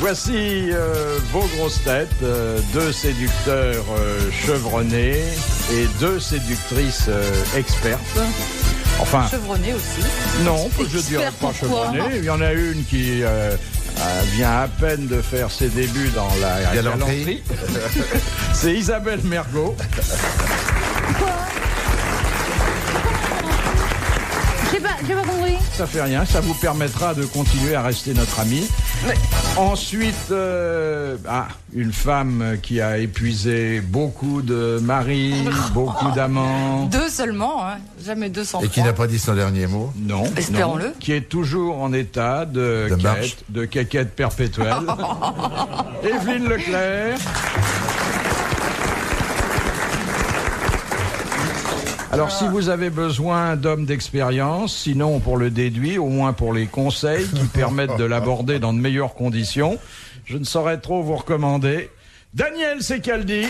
Voici vos grosses têtes, deux séducteurs chevronnés et deux séductrices expertes. Enfin, chevronné aussi. Non, je dirais pas chevronné. Il y en a une qui vient à peine de faire ses débuts dans la galanterie. C'est Isabelle Mergot. J'ai pas compris. Ça fait rien, ça vous permettra de continuer à rester notre ami. Oui. Ensuite, une femme qui a épuisé beaucoup de maris, beaucoup d'amants. Deux seulement, hein. Jamais 200 Et qui n'a pas dit son dernier mot. Non. Espérons-le. Non, qui est toujours en état de quéquette perpétuelle. Evelyne Leclerc. Alors, si vous avez besoin d'hommes d'expérience, sinon pour le déduire, au moins pour les conseils qui permettent de l'aborder dans de meilleures conditions, je ne saurais trop vous recommander Daniel Secaldi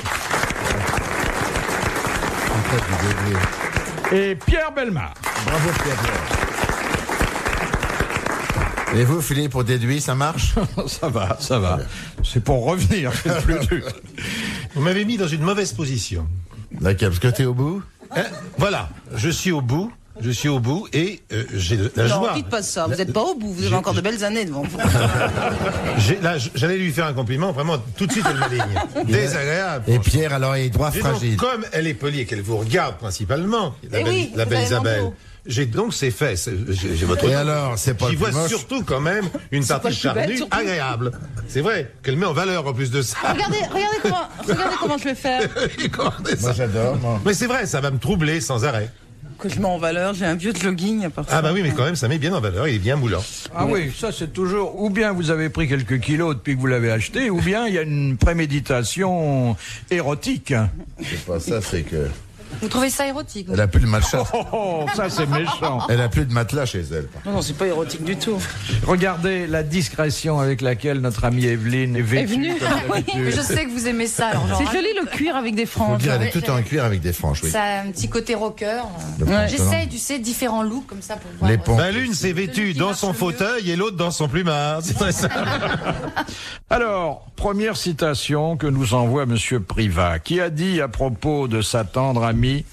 et Pierre Bellemare. Bravo Pierre. Et vous, Philippe, pour déduire, ça marche? Ça va. C'est pour revenir, c'est le plus dur. Vous m'avez mis dans une mauvaise position. D'accord, parce que t'es au bout. Voilà, je suis au bout et j'ai la joie. Non, dites pas ça, vous n'êtes pas au bout, vous avez encore de belles années devant vous. J'allais lui faire un compliment, vraiment, tout de suite elle m'aligne. Désagréable. Et Pierre, alors, il est droit fragile. Donc, comme elle est polie et qu'elle vous regarde principalement, la oui, belle Isabelle, j'ai donc ses fesses. J'ai votre. Et alors, c'est pas J'y le vois plus moche. surtout quand même une partie charnue agréable. C'est vrai qu'elle met en valeur en plus de ça. Regardez comment je vais faire. Regardez ça. Moi, j'adore. Mais c'est vrai, ça va me troubler sans arrêt. Que je mets en valeur, j'ai un vieux jogging à part ça. Ah bah oui, mais quand même, ça met bien en valeur, il est bien moulant. Ah oui, ça c'est toujours, ou bien vous avez pris quelques kilos depuis que vous l'avez acheté, ou bien il y a une préméditation érotique. C'est pas ça, c'est que... Vous trouvez ça érotique? Elle a plus de matelas. Oh, ça c'est méchant. Elle a plus de matelas chez elle. Non, c'est pas érotique du tout. Regardez la discrétion avec laquelle notre amie Evelyne est vêtue. Est venue. comme Oui, d'habitude. mais je sais que vous aimez ça. C'est joli le cuir avec des Faut franges. dire, elle est toute en cuir avec des franges, oui. Ça a un petit côté rocker. Ouais. J'essaye, tu sais, différents looks comme ça pour voir. Les ponts. Bah, l'une s'est vêtue dans son fauteuil et l'autre dans son plumard. C'est très simple. Alors, première citation que nous envoie Monsieur Privat, qui a dit à propos de sa tendre amie: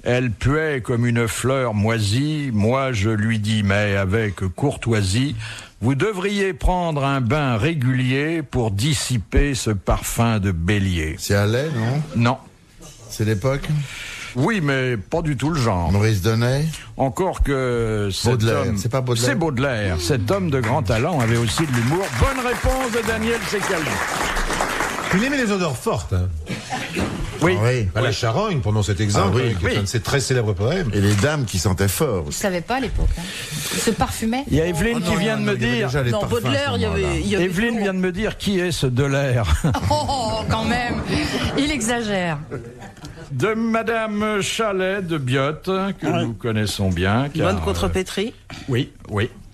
elle puait comme une fleur moisie. Moi, je lui dis, mais avec courtoisie, vous devriez prendre un bain régulier pour dissiper ce parfum de bélier. C'est à lait, non? Non. C'est l'époque? Oui, mais pas du tout le genre. Maurice Donnet? Encore que cet Baudelaire. homme... C'est pas Baudelaire? C'est Baudelaire. Cet homme de grand talent avait aussi de l'humour. Bonne réponse de Daniel Secaldi. Il aimait les odeurs fortes. Hein. Oui. Oui. La charogne, prenons cet exemple, Ah oui, qui est un de ses très célèbres poèmes. Et les dames qui sentaient fort. Je savais pas à l'époque. Hein. Il se parfumait. Il y a Evelyne qui vient de me dire... Non, Baudelaire, il y avait. Evelyne vient de me dire qui est ce Delaire. Oh, quand même. Il exagère. De Madame Chalet de Biot, que nous connaissons bien. Bonne contrepétrie. Oui.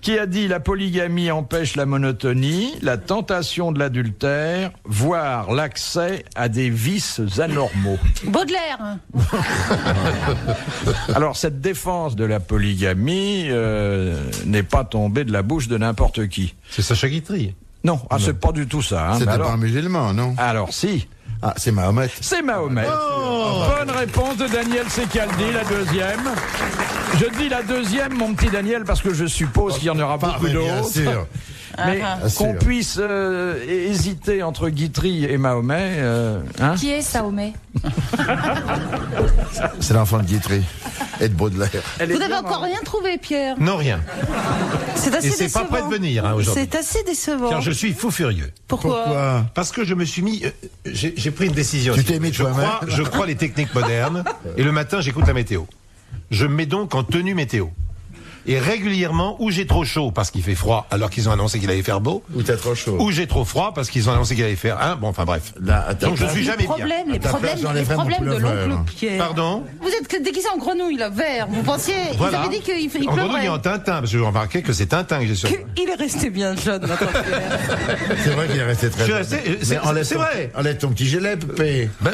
Qui a dit: la polygamie empêche la monotonie, la tentation de l'adultère, voire l'accès à des vices anormaux. Baudelaire. Alors, cette défense de la polygamie n'est pas tombée de la bouche de n'importe qui. C'est Sacha Guitry. Non, c'est pas du tout ça. Hein. C'était Mais pas alors, un musulman, non? alors, si. Ah, c'est Mahomet. C'est Mahomet. Bonne réponse de Daniel Secaldi, la deuxième. Je dis la deuxième, mon petit Daniel, parce que je suppose qu'il y en aura beaucoup Bien d'autres. sûr. Mais qu'on sûr. puisse hésiter entre Guitry et Mahomet, hein? Qui est Saomé? C'est l'enfant de Guitry et de Baudelaire. Elle est Vous n'avez bien encore rien trouvé, Pierre. Non, rien. C'est assez Et c'est décevant. pas prêt de venir aujourd'hui. C'est assez décevant. Car je suis fou furieux. Pourquoi Parce que je me suis mis... j'ai pris une décision. Tu t'es mis toi-même. Je crois les techniques modernes. Et le matin, j'écoute la météo. Je me mets donc en tenue météo. Et régulièrement, ou j'ai trop chaud parce qu'il fait froid alors qu'ils ont annoncé qu'il allait faire beau, Ou t'es trop chaud. ou j'ai trop froid parce qu'ils ont annoncé qu'il allait faire un. Bon, enfin bref. Là, attends. Donc je suis jamais bien. Les ta place, problèmes j'enlèverais mon de pullover. l'oncle Pierre. Pardon. Vous êtes déguisé en grenouille, là, vert. Vous pensiez, Voilà. ils avaient dit qu'il En grenouille pleurait. et en Tintin, parce que j'ai remarqué que c'est Tintin que j'ai sur. Il est resté bien jeune, notre Pierre. C'est vrai qu'il est resté très Je suis jeune. resté- Mais c'est- enlève c'est ton- vrai. Enlève ton petit gilet, Pépé. Ben,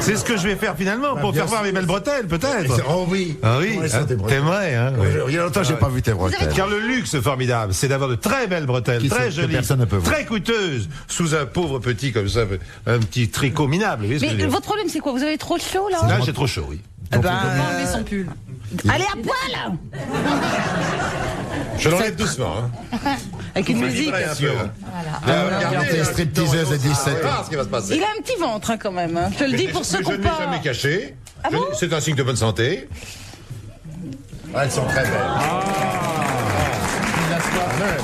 c'est ce que je vais faire finalement pour bien faire voir sûr. mes belles bretelles, peut-être. Oh oui. Ah oui, Comment elles sont, tes bretelles? t'aimerais, hein. Ouais. Il y a longtemps que j'ai pas vu tes bretelles. Car le luxe formidable, c'est d'avoir de très belles bretelles, Qui très sont- que jolies, personne ne peut voir. très coûteuses, sous un pauvre petit comme ça, un petit tricot minable. Vous voyez ce que je veux Mais dire. votre problème, c'est quoi? Vous avez trop chaud, là? Là, j'ai trop chaud, oui. Eh ben, Enlever son pull. allez à poil! Je l'enlève doucement. Hein. Avec une musique. Regardez, les stripteaseuses de 17 ans. ce qui va se passer. Il a un petit ventre, hein, quand même. Hein. Je te le dis pour ceux qui Je n'ont ne l'ai pas. jamais caché. Ah bon C'est un signe de bonne santé. Elles sont très belles.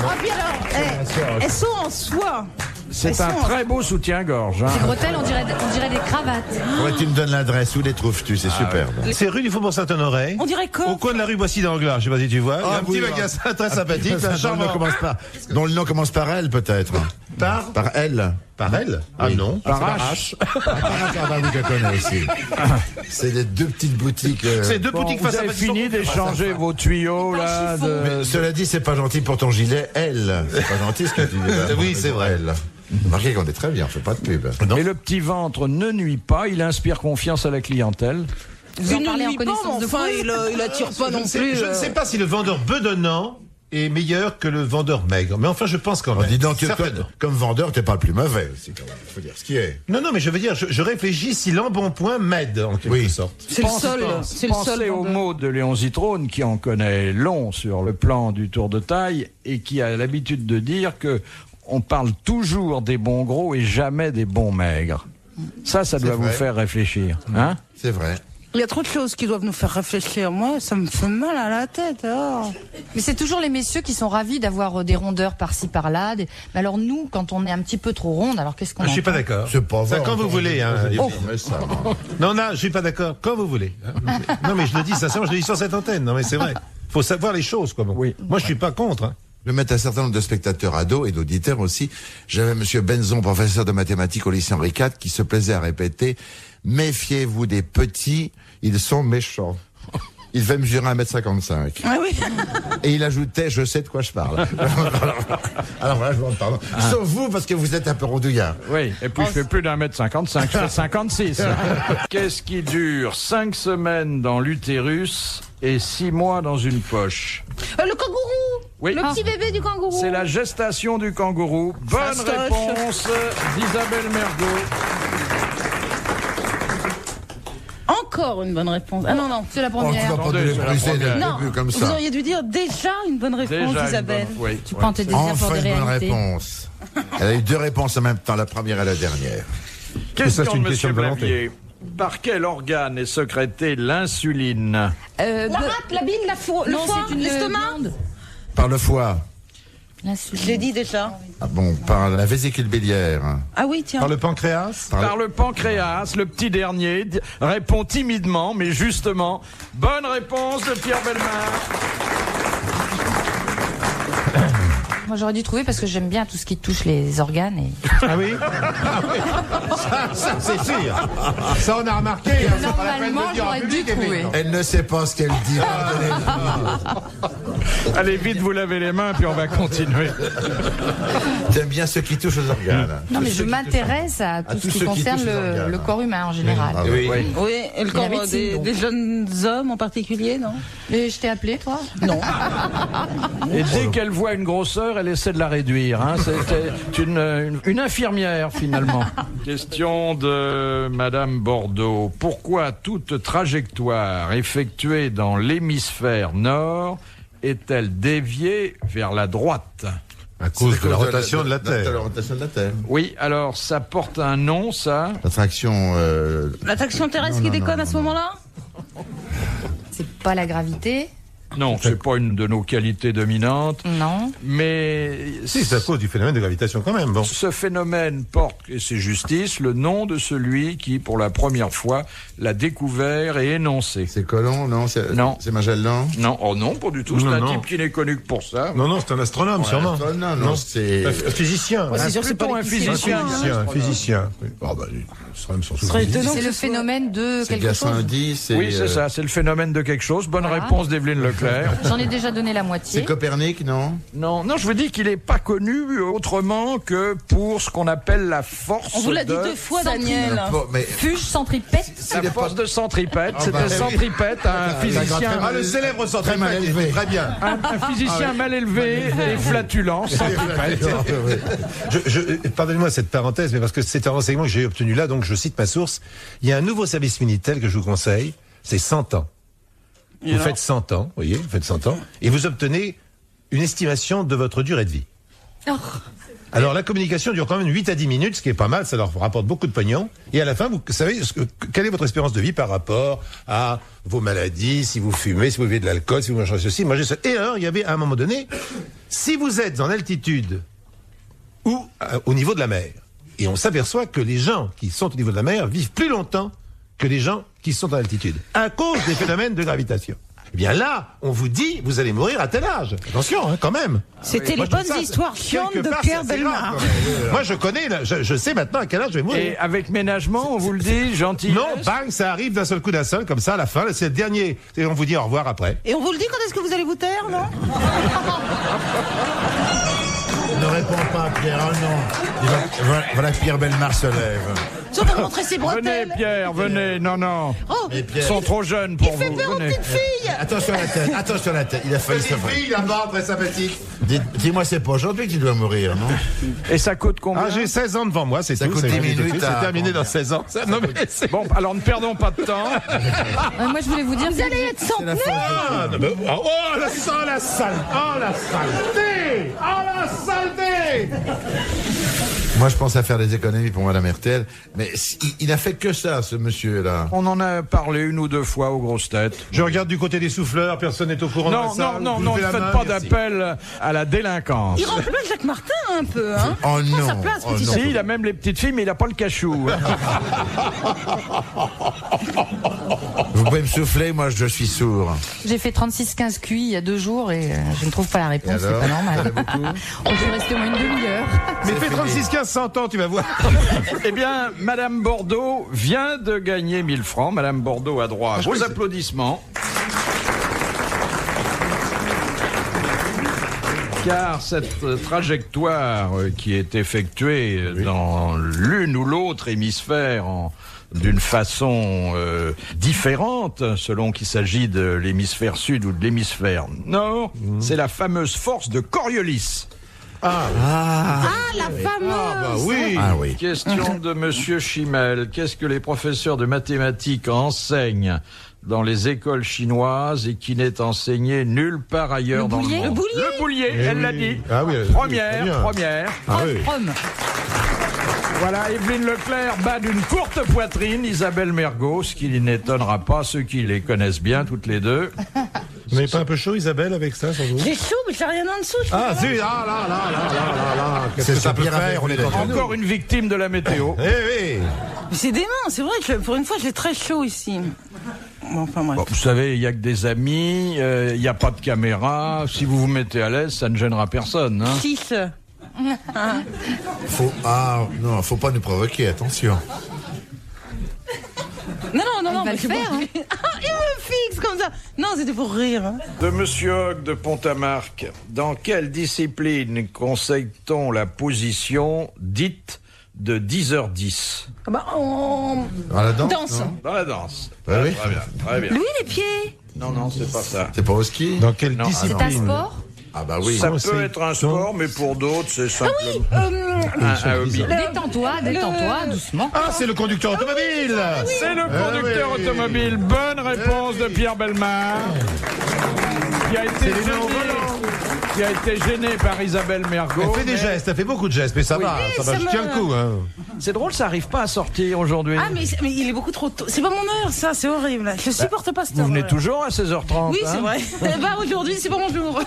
Ah, puis alors, elles sont en soie. C'est un très beau soutien-gorge. Hein. Les bretelles, on dirait des cravates. Ouais, tu me donnes l'adresse, où les trouves-tu? C'est superbe. C'est rue du Faubourg Saint-Honoré. On dirait quoi? Au coin de la rue Boissy d'Anglas, je sais pas si tu vois. Il y a un oui, petit ah. magasin très sympathique, Dont un le nom charmant. commence par- dont le nom commence par elle, peut-être. Par Elle. Par elle Ah non. Par H. Oui, je connais aussi. C'est les deux petites boutiques. C'est deux Bon, boutiques vous face à avez face. fini d'échanger vos tuyaux là. Mais cela dit, c'est pas gentil pour ton gilet. Elle. C'est pas gentil ce que tu dis. Oui, c'est vrai. Elle. Remarquez qu'on est très bien, on fait pas de pub. Et le petit ventre ne nuit pas, il inspire confiance à la clientèle. Vous en Il parlez ne en lui pas, connaissance de enfin, cause. il attire pas non plus. Je ne sais pas si le vendeur bedonnant est meilleur que le vendeur maigre. Mais enfin, je pense quand Oh, même. dis donc, Certainement. comme vendeur, t'es pas le plus mauvais aussi, quand même. Faut dire ce qui est. Non, mais je veux dire, je réfléchis si l'embonpoint m'aide, en quelque Oui. sorte. C'est le seul. C'est le seul. Pensez aux mots de Léon Zitrone, qui en connaît long sur le plan du tour de taille et qui a l'habitude de dire que on parle toujours des bons gros et jamais des bons maigres. Ça doit vous vrai. faire réfléchir. Hein? C'est vrai. Il y a trop de choses qui doivent nous faire réfléchir. Moi, ça me fait mal à la tête. Oh. Mais c'est toujours les messieurs qui sont ravis d'avoir des rondeurs par-ci par-là. Mais alors nous, quand on est un petit peu trop ronde, alors qu'est-ce qu'on Je suis entend pas d'accord. C'est pas Ça, vrai. quand vous voulez, hein. Mais ça, moi. Non, je suis pas d'accord. Quand vous voulez. Non, mais je le dis sincèrement, je le dis sur cette antenne. Non, mais c'est vrai. Faut savoir les choses, quoi. Bon. Oui. Moi, je suis pas contre. Hein. Je vais mettre un certain nombre de spectateurs ados et d'auditeurs aussi. J'avais monsieur Benzon, professeur de mathématiques au lycée Henri IV, qui se plaisait à répéter « Méfiez-vous des petits, ils sont méchants ». Il devait mesurer 1m55. Ah oui. Et il ajoutait « Je sais de quoi je parle ». Alors voilà, je vous en parle. Sauf vous, parce que vous êtes un peu rondouillard. Oui, et puis je fais plus d'1m55, je fais 56. Qu'est-ce qui dure 5 semaines dans l'utérus et 6 mois dans une poche? Le kangourou. Oui. Le petit bébé du kangourou. C'est la gestation du kangourou. Bonne Fastoche. réponse d'Isabelle Mergo. Encore une bonne réponse. Ah non, non. C'est la Oh, tu vas première. pas Attendez, nous c'est la briser première. le Non, début comme vous ça. auriez dû dire déjà une bonne réponse, Déjà une Isabelle. bonne- oui, Tu oui. prends tes désirs pour Enfin des une bonne réalités. réponse. Elle a eu deux réponses en même temps, la première et la dernière. Question Ça, c'est de une question Monsieur de volonté. Blavier. Par quel organe est sécrétée l'insuline? La rate, la bile, la foie, le Non, foie, c'est une l'estomac. glande. Par le foie. L'insuline. Je l'ai dit déjà. Ah bon, par la vésicule biliaire. Ah oui, tiens. Par le pancréas. Par le pancréas, le petit dernier répond timidement, mais justement. Bonne réponse de Pierre Bellemare. Moi, j'aurais dû trouver parce que j'aime bien tout ce qui touche les organes. Et... Ah oui, Ça, c'est sûr. Ça, on a remarqué. hein, c'est pas la peine de Normalement, le dire en j'aurais dû public, trouver. Émilie. Elle ne sait pas ce qu'elle dit. Pardonnez-moi. Allez vite, vous lavez les mains, puis on va continuer. J'aime bien ceux qui touchent aux organes. Non, mais Tous je ceux qui m'intéresse à tout tous ce qui ceux qui concerne touchent les organes. le corps humain en général. Ah oui. Oui. Oui, et le Et la corps médecine, donc. des jeunes hommes en particulier, non? Et je t'ai appelé, toi? Non. Et dès qu'elle voit une grosseur, elle essaie de la réduire. Hein. C'est une infirmière, finalement. Question de Madame Bordeaux. Pourquoi toute trajectoire effectuée dans l'hémisphère nord est-elle déviée vers la droite? À cause de la rotation de la De Terre. la rotation de la Terre. Oui, alors ça porte un nom, ça. L'attraction. L'attraction terrestre Non, qui non, déconne non, à ce non. moment-là? C'est pas la gravité? Non, c'est pas une de nos qualités dominantes, Non. mais Si, c'est à cause du phénomène de gravitation quand même. Bon. ce phénomène porte, et c'est justice, le nom de celui qui, pour la première fois, l'a découvert et énoncé. C'est Colomb, non? Non. C'est Magellan? Non, oh non, pas du tout. C'est Non, un non. type qui n'est connu que pour ça. Non, c'est un astronome, sûrement. Non, c'est. Un physicien. C'est sûr, c'est pas plutôt un les physicien. Un physicien. Oh, bah, ce serait même sans serait étonnant. C'est le phénomène de C'est quelque chose? Gassendi, c'est. Oui, c'est ça, c'est le phénomène de quelque chose. Bonne Voilà. réponse d'Evelyne Leclerc. Leclerc. J'en ai déjà donné la moitié. C'est Copernic, non? Non, je vous dis qu'il n'est pas connu autrement que pour ce qu'on appelle la force On vous l'a dit de... 2 fois, Daniel. Bon, mais Fuge centripète. La force de centripète, bah, c'était oui. centripète, un physicien... Ah, le célèbre Très mal centripète, élevé. très bien. Un physicien mal élevé et flatulent, centripète. Pardonnez-moi cette parenthèse, mais parce que c'est un renseignement que j'ai obtenu là, donc je cite ma source. Il y a un nouveau service Minitel que je vous conseille, c'est 100 ans. Vous faites 100 ans, vous voyez, vous faites 100 ans, et vous obtenez une estimation de votre durée de vie. Oh. Alors la communication dure quand même 8 à 10 minutes, ce qui est pas mal, ça leur rapporte beaucoup de pognon. Et à la fin, vous savez quelle est votre espérance de vie par rapport à vos maladies, si vous fumez, si vous buvez de l'alcool, si vous mangez ceci, mangez cela. Et alors, il y avait à un moment donné, si vous êtes en altitude ou au niveau de la mer, et on s'aperçoit que les gens qui sont au niveau de la mer vivent plus longtemps que les gens qui sont en altitude, à cause des phénomènes de gravitation. Eh bien là, on vous dit, vous allez mourir à tel âge. Attention, hein, quand même. C'était Moi, les je dis bonnes ça, histoires chiantes quelque de part, Pierre c'est assez Bellemare. grave, quoi. Moi, je connais, là, je sais maintenant à quel âge je vais mourir. Et avec ménagement, on vous le dit, gentil. Non, bang, ça arrive d'un seul coup, d'un seul, comme ça, à la fin, c'est le dernier. Et on vous dit au revoir après. Et on vous le dit quand est-ce que vous allez vous taire, non? ne réponds pas, Pierre. Oh non. Voilà que Pierre Bellemare se lève. Ça va montrer ses Venez, bretelles. Pierre, venez. Non, non. Oh, Mais Pierre, Ils sont trop jeunes pour il fait vous. peur aux Venez. petites filles. attention à la tête, attention à la tête. Il a failli se faire. là-bas, très sympathique. Dis-moi, c'est pas aujourd'hui que tu dois mourir, non? Et ça coûte combien? Ah, j'ai 16 ans devant moi, c'est Ça tout. coûte c'est 10 fini tout de minutes suite, à- c'est terminé dans 16 ans. Non, mais c'est... Bon, alors ne perdons pas de temps. Moi, je voulais vous dire, Vous allez être C'est la centenaire. fin. Ah, non, mais- oh, la sale! Oh, la saleté! Oh, la saleté! Moi, je pense à faire des économies pour Madame Hertel, mais il n'a fait que ça, ce monsieur-là. On en a parlé une ou deux fois aux grosses têtes. Je regarde du côté des souffleurs, personne n'est au courant de la Non, salle. non, Vous ne levez la faites main, pas merci. d'appel à la délinquance. Il remplace Jacques Martin un peu, hein. Oh Prends non, sa place, oh petit non. Si, il a même les petites filles, mais il n'a pas le cachou. Vous pouvez me souffler, moi je suis sourd. j'ai fait 36-15 QI il y a 2 jours et je ne trouve pas la réponse, Et c'est alors pas normal. Je suis resté au moins une demi-heure. Mais fais 36-15 100 ans, tu vas voir. Eh bien, Madame Bordeaux vient de gagner 1000 francs. Madame Bordeaux a droit à vos applaudissements. Car cette trajectoire qui est effectuée dans l'une ou l'autre hémisphère d'une façon différente, selon qu'il s'agit de l'hémisphère sud ou de l'hémisphère nord, c'est la fameuse force de Coriolis. Ah, la fameuse. Oui. Ah oui. Question de Monsieur Chimel. Qu'est-ce que les professeurs de mathématiques enseignent dans les écoles chinoises et qui n'est enseigné nulle part ailleurs dans le boulier. monde? Le boulier. Le boulier, Eh elle oui. l'a dit. Ah oui, Première. Ah oui. Rome. Voilà, Evelyne Leclerc bat d'une courte poitrine Isabelle Mergo, ce qui n'étonnera pas ceux qui les connaissent bien, toutes les deux. Vous n'avez pas un peu chaud, Isabelle, avec ça, sans doute? J'ai chaud, mais j'ai rien en dessous. je Ah, peux si, ah là. Qu'est-ce que ça peut Pierre avait faire? On vu est les- entre nous. Encore une victime de la météo. Eh oui. Mais c'est dément, c'est vrai que pour une fois, j'ai très chaud ici. Bon, enfin, bref. Bon, vous savez, il n'y a que des amis, il n'y a pas de caméra. Si vous vous mettez à l'aise, ça ne gênera personne. Hein. 6. Faut pas nous provoquer, attention. Non, Il va mais le c'est faire, bon. hein. Ah, il me fixe comme ça. Non, c'était pour rire. Hein. De Monsieur Hogg de Pont-à-Marc, dans quelle discipline conseille-t-on la position dite de 10h10 Ah bah, on... Dans la danse, Danse. non? dans la danse? Ouais, oui. Très bien, très bien. Louis, les pieds. Non, c'est pas ça. C'est pas au ski? Dans quelle Non, C'est discipline? un sport. Ah bah oui. Ça Conseil- peut être un sport, mais pour d'autres, c'est simplement un hobby. Détends-toi, doucement. Ah, c'est le conducteur automobile. C'est le conducteur oui. automobile. Bonne réponse de Pierre Bellemare, qui a été gêné par Isabelle Mergo. Elle fait des gestes, elle fait beaucoup de gestes, mais ça va, ça va. ça Je me- tiens le coup, hein. C'est drôle, ça arrive pas à sortir aujourd'hui. Ah, mais il est beaucoup trop tôt. C'est pas mon heure, ça, c'est horrible. Je supporte pas cette Vous heure. venez toujours à 16h30. Oui, hein c'est vrai. Bah, aujourd'hui, c'est pas mon jour.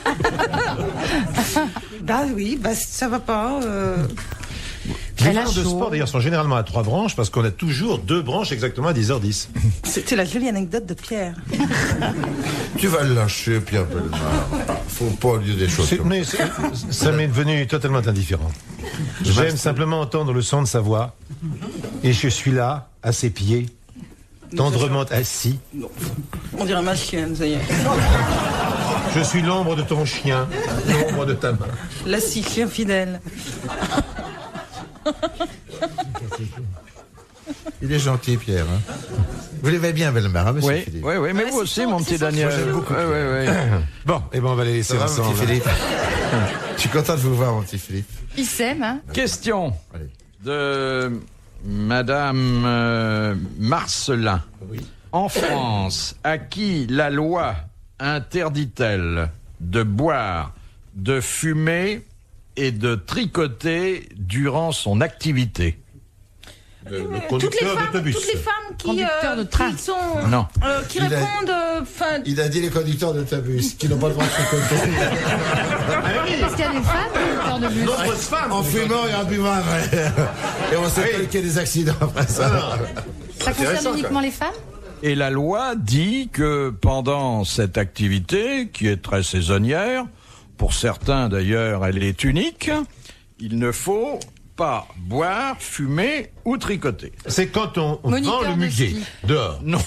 Bah oui, bah ça va pas. Les Elle a cours de chaud. sport, d'ailleurs, sont généralement à 3 branches, parce qu'on a toujours 2 branches exactement à 10h10. C'était la jolie anecdote de Pierre. Tu vas le lâcher, Pierre Bellemare. Faut pas lui dire des choses comme ça. Ça m'est devenu totalement indifférent. J'aime simplement entendre le son de sa voix, et je suis là, à ses pieds, tendrement assis. On dirait ma chienne, ça y est. Je suis l'ombre de ton chien, l'ombre de ta main. La scie infidèle. Il est gentil, Pierre. Hein. Vous l'aimez bien, Bellemare, hein, monsieur Oui, Philippe? oui, mais vous aussi, mon petit Daniel. Moi, j'aime beaucoup. Oui. Bon, et ben on va les laisser Ça va, mon ensemble. petit Philippe? Je suis content de vous voir, mon petit Philippe. Ils s'aiment, hein. Question Allez. de Madame Marcelin. Oui. En France, à qui la loi interdit-elle de boire, de fumer et de tricoter durant son activité? Le Toutes les conducteur d'autobus. femmes qui, Conducteur de train. qui sont, Non. qui Il a- répondent, Il a dit les conducteurs d'autobus qui n'ont pas le droit de tricoter. Parce qu'il y a des femmes conducteurs de bus. Nombreuses femmes. En fumant et en buvant après. Et on sait qu'il y a des accidents après ça. Ça concerne uniquement les femmes? Et la loi dit que pendant cette activité, qui est très saisonnière, pour certains d'ailleurs elle est unique, il ne faut pas boire, fumer ou tricoter. C'est quand on Moniteur vend le de muguet ski. dehors. Non.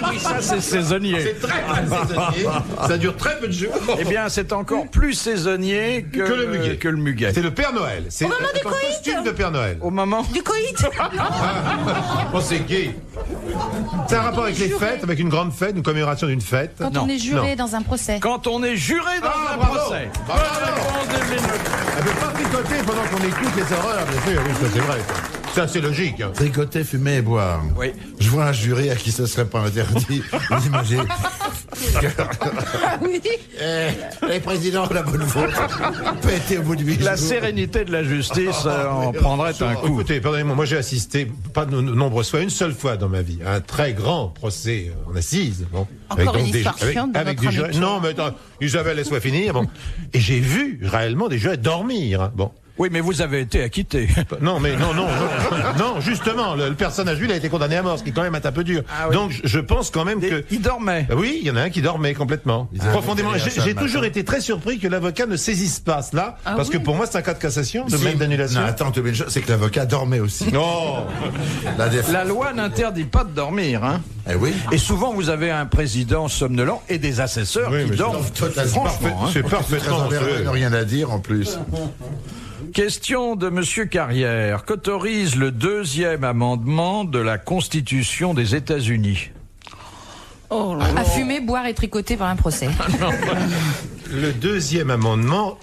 Oui, ça c'est saisonnier. C'est très saisonnier. Ça dure très peu de jours. Eh bien, c'est encore plus saisonnier que le muguet. le C'est le Père Noël. C'est un costume de Père Noël. Au moment. du coït. Oh, c'est gay. C'est un rapport avec les fêtes, avec une grande fête, une commémoration d'une fête. Quand Non, on est juré non. dans un procès. Quand on est juré dans un bravo. procès. Bravo. Bonne réponse d'Evelyne Leclerc. Elle ne peut pas tricoter pendant qu'on écoute les horreurs, bien sûr. Oui, ça, c'est vrai. Ça, c'est logique. Hein. Tricoter, fumer et boire. Oui. Je vois un jury à qui ce serait pas interdit. Vous imaginez Oui. les présidents de la bonne faute. Pété au bout de 8 jours. La sérénité de la justice en prendrait un coup. Écoutez, pardonnez-moi, moi j'ai assisté, pas de nombreuses fois, une seule fois dans ma vie, à un très grand procès en assises. Bon, Encore une histoire avec, chiante de avec notre des jurés. ami Pierre. Non, mais attends, Isabelle, laisse-moi finir. Bon. Et j'ai vu réellement des jurés dormir. Hein. Bon. Oui, mais vous avez été acquitté. Non, non, justement, le personnage, lui, il a été condamné à mort, ce qui est quand même un peu dur. Ah oui. Donc, je pense quand même que... Il dormait. Oui, il y en a un qui dormait complètement. Profondément. fait ça J'ai le toujours matin. été très surpris que l'avocat ne saisisse pas cela, Ah parce oui. que pour moi, c'est un cas de cassation, de Si. même d'annulation. Non, attends, tu oublies une chose, c'est que l'avocat dormait aussi. Non. La défense. La loi n'interdit pas de dormir, hein. Eh oui. Et souvent, vous avez un président somnolent et des assesseurs Oui, qui mais dorment. totalement. Franchement, hein. C'est Très parfaitement envers honteux. rien à dire en plus. Question de Monsieur Carrière. Qu'autorise le 2e amendement de la Constitution des États-Unis? Oh là là. À fumer, boire et tricoter par un procès. Le 2e amendement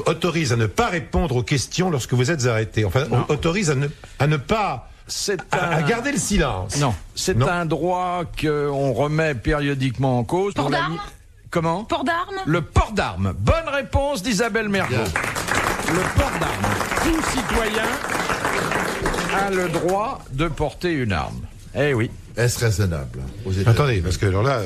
autorise à ne pas répondre aux questions lorsque vous êtes arrêté. Enfin, autorise à ne pas... C'est À garder le silence. Non, c'est Non. un droit qu'on remet périodiquement en cause. Port On l'a d'armes mis- Comment? Port d'armes. Le port d'armes. Bonne réponse d'Isabelle Mergo. Le port d'armes. Tout citoyen a le droit de porter une arme. Eh oui. Est-ce raisonnable aux États-Unis? Attendez, parce que alors là...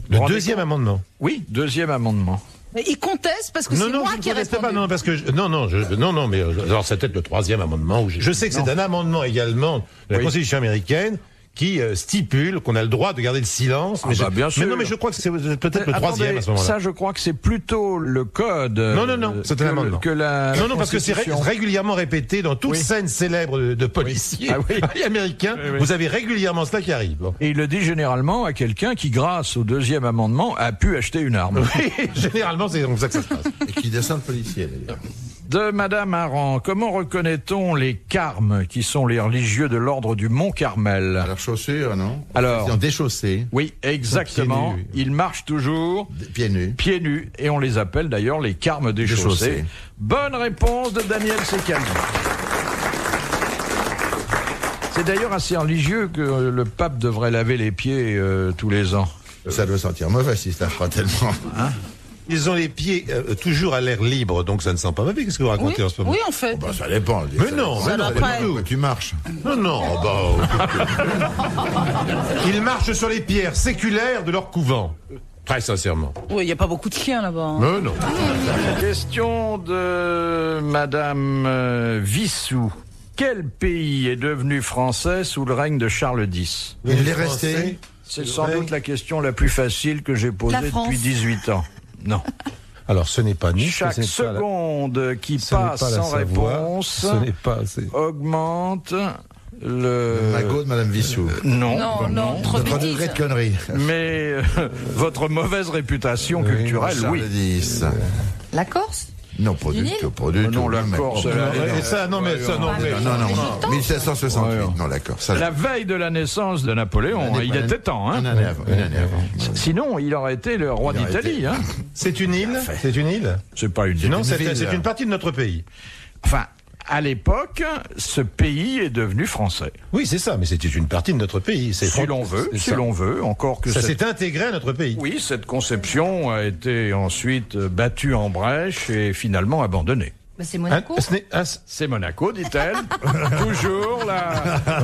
le rendez 2e amendement. Oui, 2e amendement. Mais il conteste parce que Non, c'est non, moi je ne qui ai conteste pas, répondu. non, parce que... non, mais alors c'est peut-être le 3e amendement. Où je sais que c'est un amendement également de la Oui. Constitution américaine qui stipule qu'on a le droit de garder le silence. Ah bah, bien mais sûr. non, mais je crois que c'est peut-être le 3e Attendez, à ce moment-là. ça, je crois que c'est plôt le code. Non, c'est un amendement. Que la Non, parce que c'est Constitution. régulièrement répété dans toute Oui. scène célèbre de policiers Ah oui. américains. Oui, oui. Vous avez régulièrement cela qui arrive. Bon. Et il le dit généralement à quelqu'un qui, grâce au 2e amendement, a pu acheter une arme. Généralement, c'est comme ça que ça se passe. Et qui descend le policier, d'ailleurs. De Madame Aran, comment reconnaît-on les carmes, qui sont les religieux de l'ordre du Mont Carmel? Alors, chaussures, non? Alors. Ils ont déchaussés, Oui, exactement. Pieds nus. Ils marchent toujours pieds nus. pieds nus, et on les appelle d'ailleurs les carmes déchaussés. Déchaussés. Bonne réponse de Daniel Secaldi. C'est d'ailleurs assez religieux que le pape devrait laver les pieds tous les ans. Ça doit sentir mauvais si ça fera tellement. Ils ont les pieds toujours à l'air libre, donc ça ne sent pas mauvais. Qu'est-ce que vous Oui, racontez en ce moment? oui, en fait. Bah, ça dépend. Mais non, ça mais non, dépend pas de quoi tu marches. Non, Ils marchent sur les pierres séculaires de leur couvent. Très sincèrement. Oui, il n'y a pas beaucoup de chiens là-bas. hein. Mais non. Question de Madame Vissou. Quel pays est devenu français sous le règne de Charles X? Il est resté. C'est sans doute la question la plus facile que j'ai posée La France. depuis 18 ans. Non. Alors, ce n'est pas Nice. Chaque ce n'est pas la- seconde qui ce n'est passe pas la sans Savoie, réponse Ce n'est pas. augmente le Magot de Madame Vissou. non, trop Notre bêtise. degré de conneries. mais votre mauvaise réputation culturelle, Charles oui. X. La Corse? Non, pas du Nil tout, pas du tout. Non, la mais- Corse, Et ça, non, mais ça, non, mais. Non, non, Égypte. 1768. Ouais. Non, d'accord. Ça, La veille de la naissance de Napoléon, il était temps. Hein. Une année avant. Sinon, il aurait été le roi Il aurait d'Italie. été- Hein. C'est une île. C'est une île. C'est pas une Non, une c'est ville. une partie de notre pays. Enfin, à l'époque, ce pays est devenu français. Oui, c'est ça, mais c'était une partie de notre pays. C'est Si l'on veut, c'est si ça. l'on veut, encore que Ça cette- s'est intégré à notre pays. Oui, cette conception a été ensuite battue en brèche et finalement abandonnée. Bah, c'est Monaco. C'est Monaco, dit-elle. Toujours là.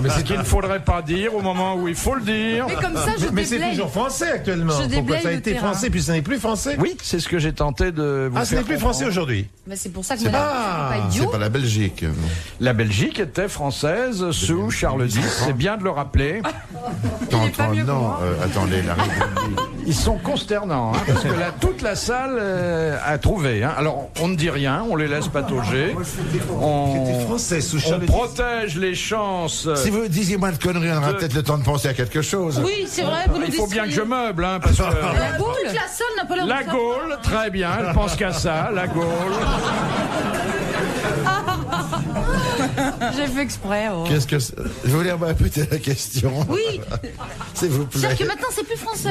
Mais c'est qu'il ne faudrait pas dire au moment où il faut le dire. Mais comme ça, je Mais c'est déblaye. toujours français actuellement. Je Pourquoi déblaye ça a le été terrain. français puis ça n'est plus français? Oui, c'est ce que j'ai tenté de vous Ah, ce faire n'est plus comprendre. français aujourd'hui. Bah, c'est pour ça que Monaco, c'est pas C'est idiot. pas la Belgique. La Belgique était française sous Charles X, c'est bien de le rappeler. pas mieux que non, moi. attendez, la République. Ils sont consternants, hein, parce que là, toute la salle a trouvé. Hein. Alors, on ne dit rien, on les laisse patauger. C'était français sous On Charles X. protège les chances. Si vous disiez moins de conneries, on aura peut-être le temps de penser à quelque chose. Oui, c'est vrai, vous nous Il faut bien que je distriez. meuble, hein, parce que... La Gaule. Toute la salle n'a pas l'air de La savoir. Gaule, très bien, elle pense qu'à ça, la Gaule. J'ai fait exprès. Oh. Qu'est-ce que c'est Je voulais répéter la question. Oui, S'il vous plaît. c'est-à-dire que maintenant c'est plus français.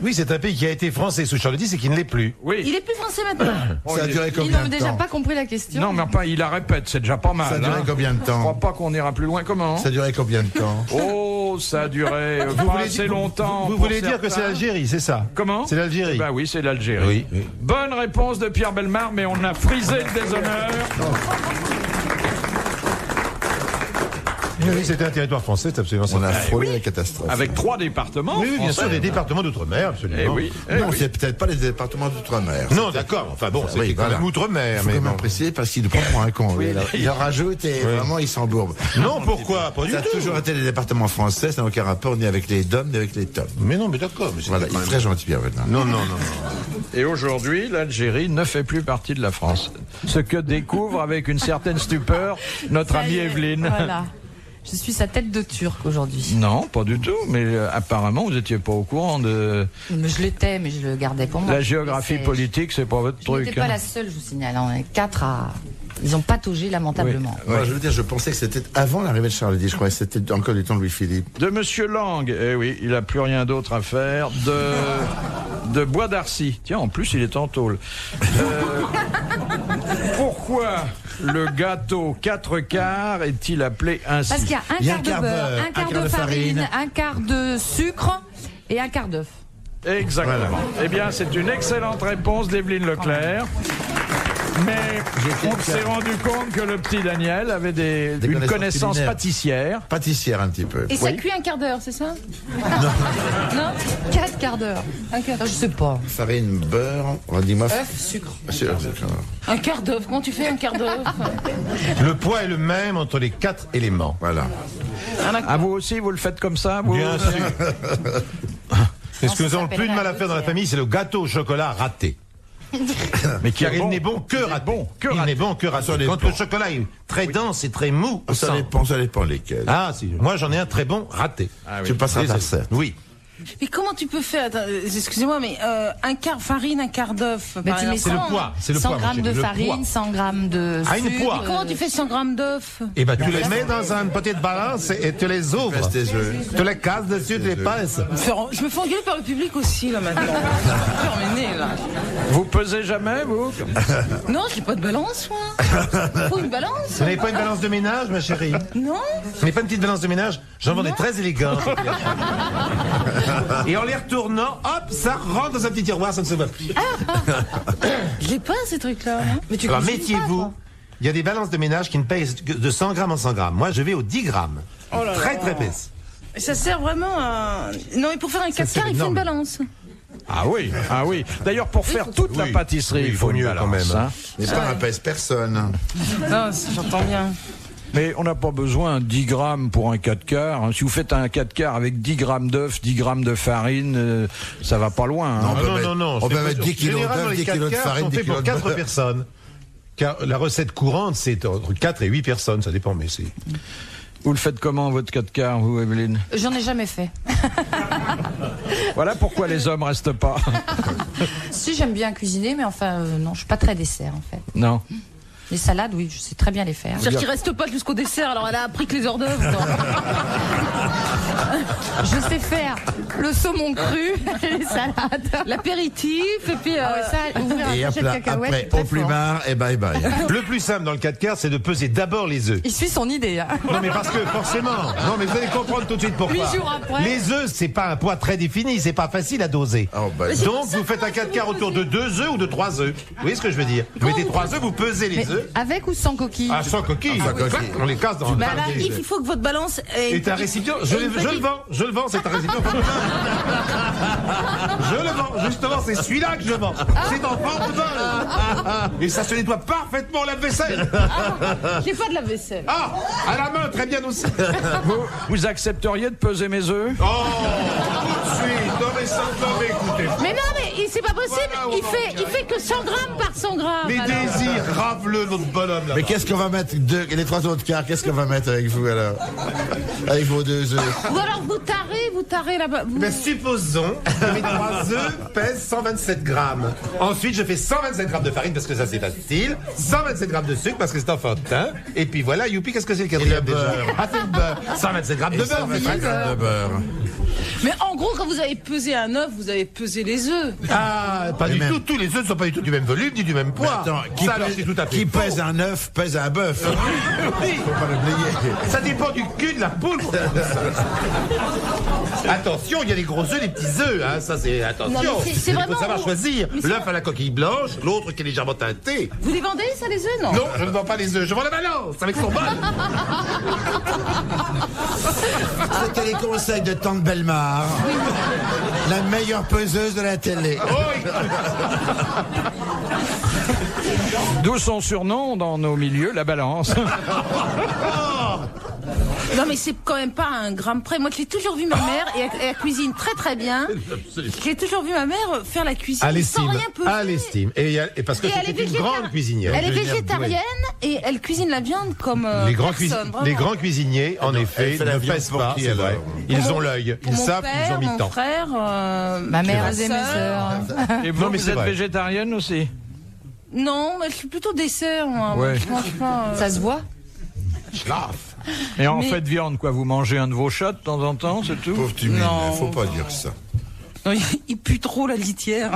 Oui, c'est un pays qui a été français sous Charles X et qui ne l'est plus. Oui. Il est plus français maintenant. Ça a duré Ils combien n'ont de déjà temps pas compris la question. Non, mais enfin, il la répète, c'est déjà pas mal. Ça a duré hein. combien de Je crois temps pas qu'on ira plus loin. Comment Ça a duré combien de temps Oh, ça a duré pas assez longtemps. Vous pour voulez dire que c'est certains. l'Algérie, c'est ça? Comment C'est l'Algérie. Bah oui, c'est l'Algérie. Oui, oui. Bonne réponse de Pierre Bellemare, mais on a frisé le déshonneur. Oui, c'était un territoire français, c'est absolument ça. On a frôlé la catastrophe. Avec 3 départements. Oui, oui, bien français. sûr, des départements d'outre-mer, absolument. Eh oui. eh Non, oui. c'est peut-être pas les départements d'outre-mer. Non, d'accord. Enfin bon, c'était Oui, quand voilà. même outre-mer. Il faut Mais quand même bon. préciser parce qu'il nous prend pour un con. Oui, Il en rajoute et vraiment il s'embourbe. Non, pourquoi? Pas du Ça a tout. toujours été les départements français, ça n'a aucun rapport ni avec les DOM ni avec les TOM. Mais non, mais d'accord. Mais Voilà, il est très gentil, Pierre Bellemare. Non, non, non. Et aujourd'hui, l'Algérie ne fait plus partie de la France. Ce que découvre avec une certaine stupeur notre Ça amie y est, Evelyne. Voilà. Je suis sa tête de turc aujourd'hui. Non, pas du tout. Mais apparemment, vous n'étiez pas au courant de Mais je l'étais, mais je le gardais pour moi. la géographie Mais c'est- politique. C'est pas votre Je truc. n'étais pas hein. la seule, je vous signale. On est 4 à. Ils ont pataugé lamentablement. Moi, je veux dire, je pensais que c'était avant l'arrivée de Charles X. Je croyais que c'était encore du temps de Louis-Philippe. De Monsieur Lang, eh oui, il a plus rien d'autre à faire. De Bois d'Arcy. Tiens, en plus, il est en tôle. Pourquoi le gâteau 4 quarts est-il appelé ainsi? Parce qu'il y a Il y a un quart de beurre, un quart de farine, un quart de sucre et un quart d'œuf. Exactement. Eh bien, c'est une excellente réponse d'Evelyne Leclerc. Mais on s'est rendu compte que le petit Daniel avait une connaissances connaissance culinaires. pâtissière. Pâtissière un petit peu. Et ça cuit un quart d'heure, c'est ça? Non 4 quarts d'heure. Un quart Je sais pas. Farine, beurre, dis-moi. Œuf, sucre. Un quart d'œuf. Comment tu fais un quart d'œuf? Le poids est le même entre les 4 éléments. Voilà. Ah, vous aussi, vous le faites comme ça vous Bien sûr. Et ce que nous ça avons le plus de s'appellerait mal à un faire dans la dessert. famille, c'est le gâteau au chocolat raté. Mais qui Car est il bon. n'est bon que raté. bon que Il raté. n'est bon que raté. Ça Quand dépend. le chocolat est très dense et très mou, au Ça sang. dépend lesquels. Ah, si. Moi, j'en ai un très bon raté. Ah, oui. Tu passeras ta C'est- recette. Oui. Mais comment tu peux faire? Attends, excusez-moi, mais un quart farine, un quart d'œuf. Mais par tu mets exemple. C'est le poids. C'est le 100 poids, mon grammes chéri, de le farine, poids. 100 grammes de Ah, une sucre. poids. Mais comment tu fais 100 grammes d'œuf? Eh ben, tu les mets dans un petit de balance et tu les ouvres. Reste tes œufs. Tu les casses dessus, tu les passes. Je me fais engueuler par le public aussi, là, maintenant. Terminé, là. Vous pesez jamais, vous? Non, j'ai pas de balance, moi. Faut une balance? Vous n'avez pas une balance de ménage, ma chérie? Non. Vous n'avez pas une petite balance de ménage? J'en vends des très élégantes. Et en les retournant, hop, ça rentre dans un petit tiroir, ça ne se voit plus. Je l'ai pas, ces trucs-là. hein. Mais tu Alors cuisines méfiez-vous, pas, il y a des balances de ménage qui ne pèsent que de 100 grammes en 100 grammes. Moi, je vais aux 10 grammes. Oh là Très, là. très pèse. Ça sert vraiment à... Non, mais pour faire un 4 c'est quarts, il faut énorme. une balance. Ah oui, ah oui. D'ailleurs, pour faire toute la Oui. pâtisserie, Oui, il faut mieux une quand balance, même, hein. Mais ça n'apaise personne. Non, j'entends bien. Mais on n'a pas besoin de 10 grammes pour un 4 quarts. hein. Si vous faites un 4 quarts avec 10 grammes d'œufs, 10 grammes de farine, ça va pas loin. hein. Non, Ah, on peut mettre 10 kilos Généralement, d'œufs, les 10 kilos de 4 quarts farine, sont 10 faits kilos pour de 4 beurre. personnes. Car la recette courante, c'est entre 4 et 8 personnes, ça dépend, mais c'est... Vous le faites comment, votre 4x4, vous, Evelyne? J'en ai jamais fait. Voilà pourquoi les hommes restent pas. Si, j'aime bien cuisiner, mais enfin, non, je suis pas très dessert, en fait. Non. Les salades, oui, je sais très bien les faire. C'est-à-dire qu'il reste pas jusqu'au dessert, alors elle a appris que les hors d'œuvre. Je sais faire le saumon cru, les salades, L'apéritif, et puis... ouvrir un Et sachet de après, cacahuètes. au très fort. plumard, et bye bye. Le plus simple dans le 4x4, c'est de peser d'abord les œufs. Il suit son idée. Hein. Non, mais parce que forcément. Non, mais vous allez comprendre tout de suite pourquoi. 8 jours après. Les œufs, c'est pas un poids très défini, c'est pas facile à doser. Oh, bah, Donc, vous faites un 4x4 autour de 2 œufs ou de 3 œufs. Vous voyez ce que je veux dire? Vous mettez 3 œufs, vous pesez les Mais œufs. avec ou sans coquille? Ah, sans coquille. Sans coquille. On les casse dans Mais là, il faut que votre balance est un récipient. Je le vends, c'est un récipient. Je le vends, justement, c'est celui-là que je vends. C'est en forme de bol. Et ça se nettoie parfaitement la vaisselle. J'ai pas de la vaisselle. Ah, à la main, très bien aussi. Vous accepteriez de peser mes œufs? Oh, tout de suite. Non, mais ça, non, mais écoutez. Mais non, mais c'est pas possible. Voilà, Il fait que 100 grammes par 100 grammes. Les alors. désirs, grave-le, notre bonhomme, là. Mais qu'est-ce qu'on va mettre les 3 autres quarts, qu'est-ce qu'on va mettre avec vous alors? Avec vos 2 œufs. Ou alors vous tarez là-bas. Mais supposons que mes 3 œufs pèsent 127 grammes. Ensuite, je fais 127 grammes de farine parce que ça c'est facile. 127 grammes de sucre parce que c'est enfantin. Et puis voilà, youpi, qu'est-ce que c'est le quatrième déjà? Ah, c'est le beurre. 127 grammes de beurre. 125 grammes de beurre. Mais en gros, quand vous avez pesé un œuf, vous avez pesé les œufs. Ah, pas Mais du même- tout. Tous les œufs ne sont pas du tout du même volume ni du même Mais poids. attends, Ça, alors, c'est tout à fait qui faux. pèse un œuf pèse un bœuf. Oui. Faut pas l'oublier. Ça dépend du cul de la poule. Attention, il y a les gros œufs, les petits œufs. Hein. Ça, c'est attention. Non, mais c'est Il vraiment- faut savoir choisir. Mais c'est- L'œuf à la coquille blanche, l'autre qui est légèrement teinté. Vous les vendez, ça, les œufs? Non. Non, je ne vends pas les œufs, je vends la balance avec son bol. C'était les conseils de Tante Bellemare. La meilleure peseuse de la télé. D'où son surnom dans nos milieux, la balance. Non, mais c'est quand même pas à un gramme près. Moi, j'ai toujours vu ma mère et elle cuisine très très bien. J'ai toujours vu ma mère faire la cuisine À sans l'estime. rien peser. À l'estime. Et parce que Et elle c'était est une végétarienne. grande cuisinière. Elle est Ingénieure végétarienne et elle cuisine la viande comme Les grands, personne, vraiment. les grands cuisiniers, en effet, elle fait la ne viande pèsent pour pas, qui, c'est vrai. alors Ils ont l'œil. Pour Ils mon savent père, qu'ils ont mis mon le temps. frère, Ma mère ma et mes sœur. sœurs. Et vous, Non, mais vous c'est êtes vrai. végétarienne aussi? Non, mais je suis plutôt dessert, moi. Ouais. Je mange pas. Ça se voit? Et en Mais- fait de viande, quoi, vous mangez un de vos chats de temps en temps, c'est tout? Pauvre tu mets, Non. faut pas dire ça. Non, il pue trop la litière.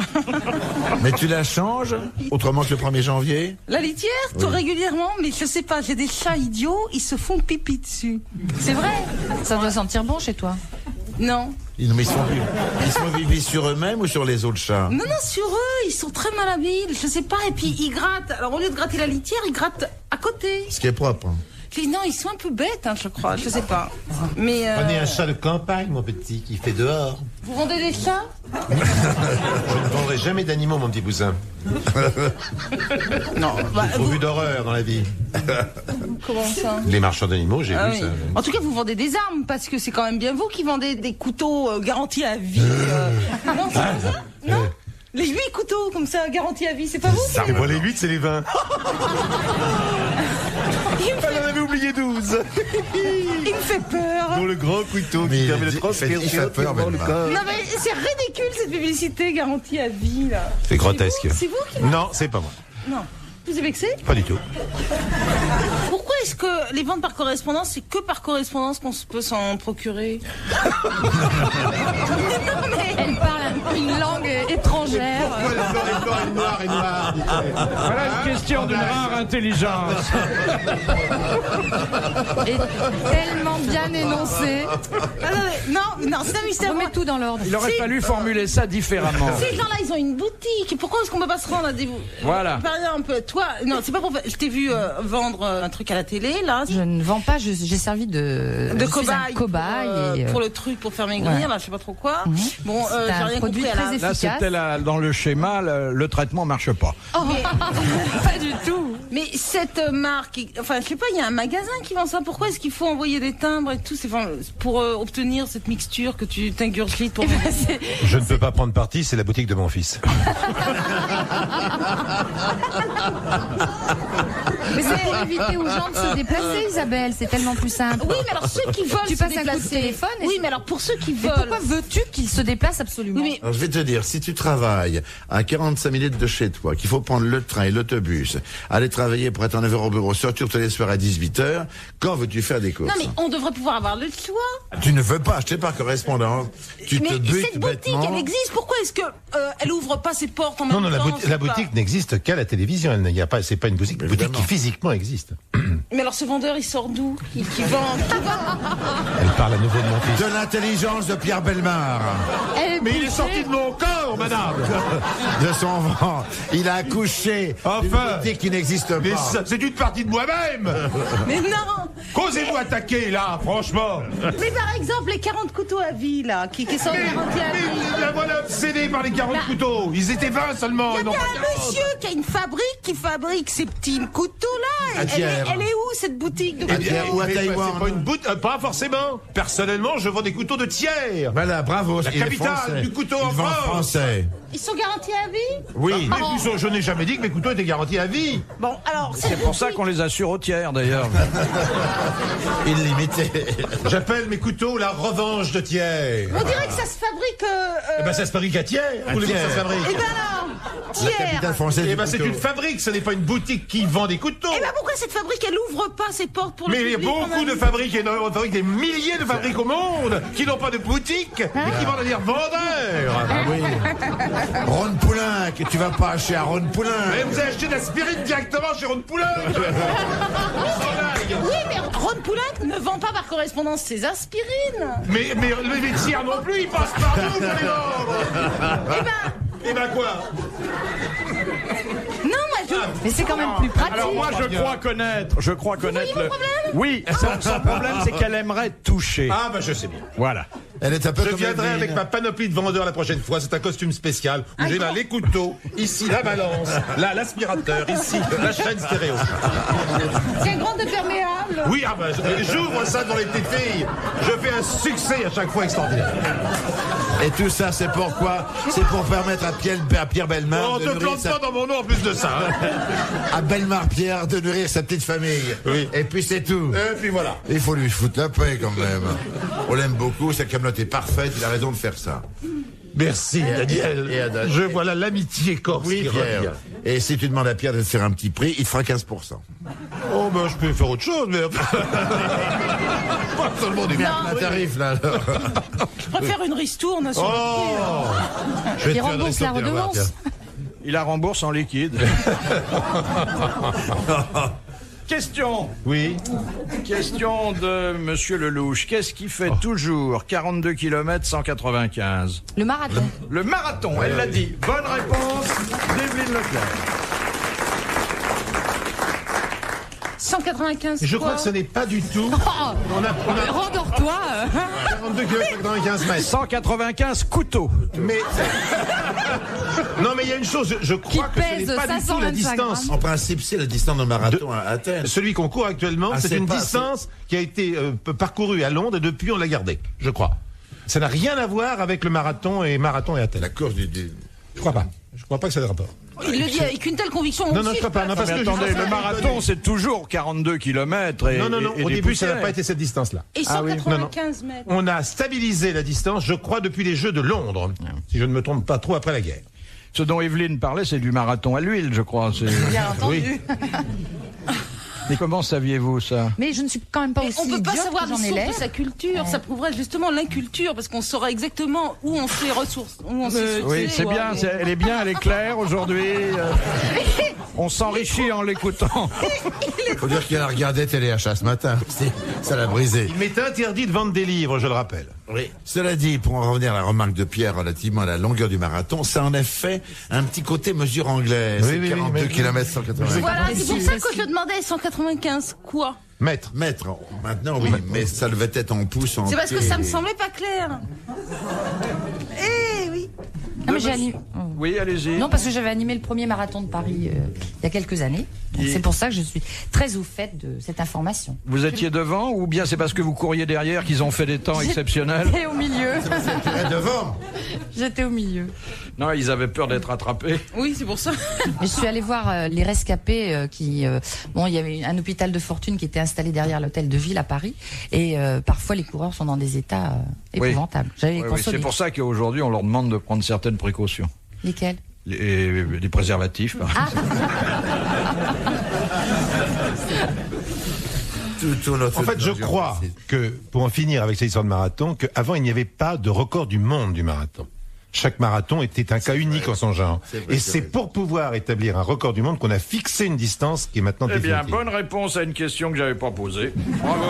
Mais tu la changes autrement que le 1er janvier? La litière, tout régulièrement, mais je sais pas, j'ai des chats idiots, ils se font pipi dessus. C'est vrai? Ça doit sentir bon chez toi. Non. Ils sont vivés sur eux-mêmes ou sur les autres chats? Non, non, sur eux, ils sont très malhabiles, je sais pas, et puis ils grattent. Alors au lieu de gratter la litière, ils grattent à côté. Ce qui est propre. Je dis, non, ils sont un peu bêtes, hein, je crois, je sais pas. Mais Prenez un chat de campagne, mon petit, qui fait dehors. vous vendez des chats? Je ne vendrai jamais d'animaux, mon petit poussin. Non. Bah, Trop vu d'horreur dans la vie. comment ça? Les marchands d'animaux, j'ai Ah vu oui. ça. En tout cas, vous vendez des armes, parce que c'est quand même bien vous qui vendez des couteaux garantis à vie. Non, c'est pas ça? Non? Les 8 couteaux comme ça, garantis à vie, c'est pas vous? Ça, moi, les 8, c'est les 20. Il me fait, J'en avais oublié 12. il me fait peur. Pour le grand couteau Mais qui permet de il transférer fait peur, le Bellemare. corps. Non mais c'est ridicule cette publicité garantie à vie là. C'est grotesque. C'est vous qui Non, c'est pas moi. Non. Vous êtes vexé? Pas du tout. Pourquoi est-ce que les ventes par correspondance, c'est que par correspondance qu'on peut s'en procurer? Elle parle une langue étrangère. Noir et noir. Voilà une question d'une rare intelligence. Et tellement bien énoncée. Ah, non, c'est un mystère. Remets tout dans l'ordre. Il aurait fallu formuler ça différemment. Ces gens-là, ils ont une boutique. Pourquoi est-ce qu'on peut pas se rendre à des... Voilà. Par exemple, toi, non, c'est pas pour... Je t'ai vu vendre un truc à la télé, là. Je ne vends pas, j'ai servi de je suis un cobaye. cobaye. Et, pour le truc, pour faire maigrir, ouais. là, je sais pas trop quoi. Bon, C'est j'ai un rien produit compris à très la... efficace. Là, c'était dans le schéma, le traitement marche pas. pas du tout. Mais cette marque, enfin, je sais pas, il y a un magasin qui vend ça. Pourquoi est-ce qu'il faut envoyer des timbres et tout? C'est pour obtenir cette mixture que tu t'ingurgites pour... Je ne peux pas prendre parti, c'est la boutique de mon fils. Mais c'est pour éviter aux gens de se déplacer, Isabelle. C'est tellement plus simple. Oui, mais alors ceux qui veulent Tu se passes un coup de déplacer. téléphone et Oui, mais alors pour ceux qui Mais veulent. pourquoi veux-tu qu'ils se déplacent absolument? Oui, mais Alors, je vais te dire, si tu travailles à 45 minutes de chez toi, qu'il faut prendre le train et l'autobus, aller travailler pour être en 9h au bureau, sortir tous les soirs à 18h, quand veux-tu faire des courses? non, mais on devrait pouvoir avoir le choix. Tu ne veux pas acheter par correspondance. Tu te Mais butes cette boutique, bêtement. elle existe. Pourquoi est-ce que elle ouvre pas ses portes en même Non, non, temps? la boutique n'existe qu'à la télévision. Elle n'y a pas, c'est pas une boutique Évidemment. qui physiquement existe. Mais alors ce vendeur, il sort d'où? Qui vend? Elle parle à nouveau de mon fils. De l'intelligence de Pierre Bellemare. Mais il est sorti de mon corps, madame. De son ventre. Il a accouché Enfin. d'une boutique qui n'existe Mais pas. c'est une partie de moi-même. Mais non. Qu'osez-vous attaquer là, franchement? Mais par exemple, les 40 couteaux à vie, là, qui sont garantis à vie. Mais la voilà obsédée par les 40 couteaux. Ils étaient 20 seulement. Il y et non a pas un 40. monsieur qui a une fabrique qui fabrique ces petits couteaux-là. À Elle, Thiers. elle est où, cette boutique de Eh bien, couteaux ou à Mais Taïwan. c'est pas une pas forcément. Personnellement, je vends des couteaux de Thiers. Voilà, bravo. La il est capitale français. du couteau en Il vend France. français. Ils sont garantis à vie? Oui. Mais je n'ai jamais dit que mes couteaux étaient garantis à vie. Bon, alors, C'est pour ça qu'on les assure au tiers, d'ailleurs. Illimité. J'appelle mes couteaux la revanche de Thiers. on dirait que ça se fabrique. Eh ben ça se fabrique à Thiers. Où voulez-vous que ça se fabrique? Eh ben alors, La capitale Thiers. française Eh du ben c'est couteau. une fabrique, ce n'est pas une boutique qui vend des couteaux. Eh ben pourquoi cette fabrique, elle ouvre pas ses portes pour le Mais il y a public quand beaucoup même de fabriques, énormément de fabriques, des milliers de fabriques au monde qui n'ont pas de boutique et qui vendent à dire vendeurs. Ah oui. Ron Poulain, que tu vas pas acheter à Ron Poulain. Et vous avez acheté de la spirit directement chez Ron Poulain. Oui, mais Ron Poulain ne vend pas par correspondance ses aspirines. Mais les tiers non plus, ils passent par nous pour les vendre. Eh ben quoi? Non, moi je. Mais c'est quand même plus pratique. Alors moi, je crois connaître voyez mon problème? Oui, son problème, c'est qu'elle aimerait toucher. Ah bah je sais bien. Voilà. Elle est un peu Je comme viendrai Evelyne. avec ma panoplie de vendeur la prochaine fois. C'est un costume spécial. Où j'ai là les couteaux, ici la balance, là l'aspirateur, ici la chaîne stéréo. C'est un grand imperméable. Oui, ah bah, j'ouvre ça dans les petites filles. Je fais un succès à chaque fois extraordinaire. Et tout ça, c'est pourquoi? C'est pour permettre à Pierre Bellemare On de te nourrir plante sa... pas dans mon nom en plus de ça. Hein. à Bellemare Pierre de nourrir sa petite famille. Oui. Et puis c'est tout. Et puis voilà. Il faut lui foutre la paix quand même. On l'aime beaucoup, sa camelote est parfaite, il a raison de faire ça. Merci Daniel. et Adèle. Je vois là l'amitié corse Oui, qui Pierre. revient. Et si tu demandes à Pierre de te faire un petit prix, il te fera 15%. Oh ben je peux faire autre chose, mais pas seulement des Un tarif là alors. Je préfère une ristourne sur Oh Je vais Il te faire rembourse une la ristourne, redevance. tiens. Il la rembourse en liquide. Question. Oui. Question de Monsieur Lelouch. Qu'est-ce qui fait toujours 42 km 195? Le marathon. Le marathon, elle l'a dit. Bonne réponse d'Evelyne Leclerc. 195. Je crois quoi que ce n'est pas du tout. Oh, On a rendors-toi. 42 km 95 mètres. 195 couteaux. Mais non, mais il y a une chose. Je crois que ce pèse n'est pas du tout 525 la distance. En principe, c'est la distance de marathon à Athènes. Celui qu'on court actuellement, Ah, c'est c'est une pas- distance qui a été parcourue à Londres et depuis on l'a gardée, je crois. Ça n'a rien à voir avec le marathon et Athènes. La course du... Je crois pas. Je crois pas que ça ait de rapport. Il le dit avec une telle conviction. Non, moi non, aussi, je crois pas. Non, parce Mais que attendez, je- le marathon, c'est toujours 42 km. Et, Non, non, non. et Au des début, ça n'a poussières. pas été cette distance-là. Et Ah oui. 195 mètres. On a stabilisé la distance, je crois, depuis les Jeux de Londres, si je ne me trompe pas trop après la guerre. Ce dont Evelyne parlait, c'est du marathon à l'huile, je crois. Bien entendu. Mais comment saviez-vous ça? Mais je ne suis quand même pas Mais aussi on peut pas idiote savoir que les j'en ai sources l'air. de sa culture. Ça prouverait justement l'inculture, parce qu'on saura exactement où on se les ressources, où on s'est sourcé, Oui, c'est ou bien, elle est bien, elle est claire aujourd'hui. On s'enrichit en l'écoutant. Faut dire qu'il a regardé Téléachat ce matin. Ça l'a brisé. Il m'est interdit de vendre des livres, je le rappelle. Oui. Cela dit, pour en revenir à la remarque de Pierre relativement à la longueur du marathon, ça a en effet un petit côté mesure anglaise. Oui, C'est oui, 42 mais- km 180 Voilà, Mais c'est pour si, ça mais que si. je demandais 195 quoi. Maître. mètres. Maintenant, oui, mais ça devait être en pouces, en C'est parce que pieds. ça me semblait pas clair. Eh oui. Non, mais j'ai animé. Oui, allez-y. Non, parce que j'avais animé le premier marathon de Paris il y a quelques années. Donc c'est pour ça que je suis très au fait de cette information. Vous étiez devant ou bien c'est parce que vous couriez derrière qu'ils ont fait des temps exceptionnels? J'étais au milieu. Devant. J'étais au milieu. Non, ils avaient peur d'être attrapés. Oui, c'est pour ça. Mais je suis allée voir les rescapés qui... bon, il y avait un hôpital de fortune qui était installé derrière l'hôtel de ville à Paris. Et parfois, les coureurs sont dans des états épouvantables. J'allais les Oui, consoler. c'est pour ça qu'aujourd'hui, on leur demande de prendre certaines précautions. Lesquels? Les préservatifs, par exemple. En fait, je crois que, pour en finir avec cette histoire de marathon, qu'avant, il n'y avait pas de record du monde du marathon. Chaque marathon était un cas unique en son genre. Et c'est pour pouvoir établir un record du monde qu'on a fixé une distance qui est maintenant Eh bien, définitive. bonne réponse à une question que j'avais pas posée. Bravo.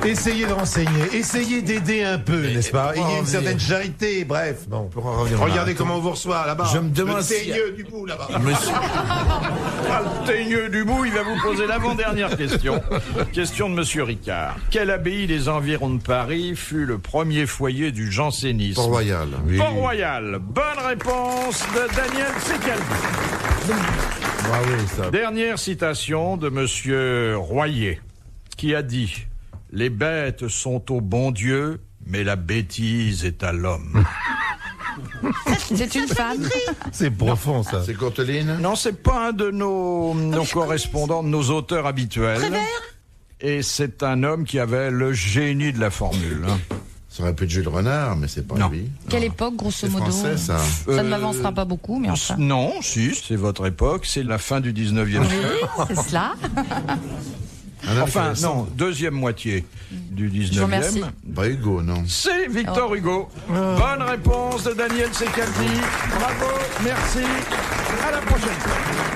Essayez de renseigner, essayez d'aider un peu, n'est-ce pas? Il y a une certaine charité, bref. Bon, Pour en revenir au regardez marathon. comment on vous reçoit là-bas. Je me demande le si- teigneux du bout là-bas. Ah, le teigneux du bout, il va vous poser l'avant-dernière question. Question de Monsieur Ricard. Quelle abbaye des environs de Paris fut le premier foyer du jansénisme? Port-Royal. Port-Royal. Bonne réponse de Daniel Secaldi. Ah oui, ça. Dernière citation de Monsieur Royer, qui a dit « Les bêtes sont au bon Dieu, mais la bêtise est à l'homme. » C'est une femme. C'est profond, ça. C'est Courteline. Non, c'est pas un de nos correspondants, de nos auteurs habituels. Et c'est un homme qui avait le génie de la formule. Hein. Ça aurait pu être Jules Renard, mais c'est pas Non. lui. Quelle époque, grosso C'est modo? français, ça. Ça ne m'avancera pas beaucoup, mais enfin. Non, si, c'est votre époque, c'est la fin du 19e siècle. Oui, c'est cela. Enfin, non, deuxième moitié du 19e. Je vous remercie. Pas Hugo, non. C'est Victor Hugo. Bonne réponse de Daniel Secaldi. Bravo, merci. À la prochaine fois.